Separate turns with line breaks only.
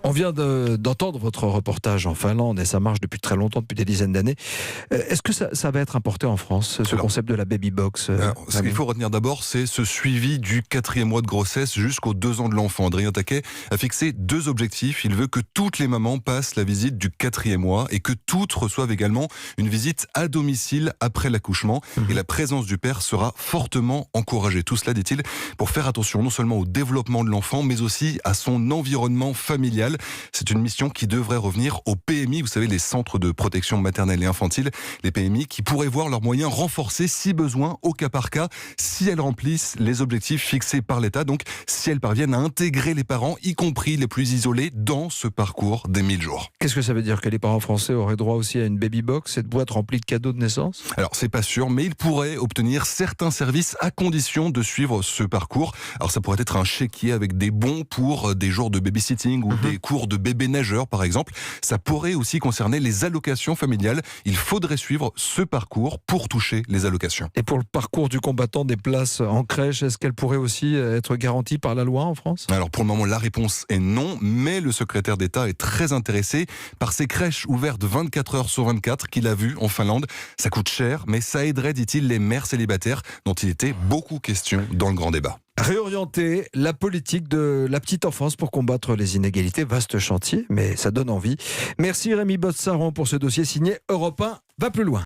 On vient d'entendre votre reportage en Finlande et ça marche depuis très longtemps, depuis des dizaines d'années. Est-ce que ça va être importé en France, ce concept de la baby box
Ce qu'il faut retenir d'abord, c'est ce suivi du 4e mois de grossesse jusqu'aux 2 ans de l'enfant. Adrien Taquet a fixé 2 objectifs. Il veut que toutes les mamans passent la visite du 4e mois et que toutes reçoivent également une visite à domicile après l'accouchement. Et la présence du père sera fortement encouragée. Tout cela, dit-il, pour faire attention non seulement au développement de l'enfant, mais aussi à son environnement familial. C'est une mission qui devrait revenir au PMI, vous savez, les centres de protection maternelle et infantile, les PMI qui pourraient voir leurs moyens renforcés si besoin, au cas par cas, si elles remplissent les objectifs fixés par l'État. Donc, si elles parviennent à intégrer les parents, y compris les plus isolés, dans ce parcours des 1000 jours.
Qu'est-ce que ça veut dire? Que les parents français auraient droit aussi à une baby box, cette boîte remplie de cadeaux de naissance?
Alors, c'est pas sûr, mais ils pourraient obtenir certains services à condition de suivre ce parcours. Alors, ça pourrait être un chéquier avec des bons pour des jours de babysitting ou des cours de bébé nageur, par exemple. Ça pourrait aussi concerner les allocations familiales. Il faudrait suivre ce parcours pour toucher les allocations.
Et pour le parcours du combattant, des places en crèche, est-ce qu'elles pourraient aussi être garanties par la loi en France?
Alors pour le moment, la réponse est non, mais le secrétaire d'État est très intéressé par ces crèches ouvertes 24 heures sur 24 qu'il a vues en Finlande. Ça coûte cher, mais ça aiderait, dit-il, les mères célibataires dont il était beaucoup question dans le grand débat.
Réorienter la politique de la petite enfance pour combattre les inégalités, vaste chantier, mais ça donne envie. Merci Rémi Bossaron pour ce dossier signé Europe 1 va plus loin.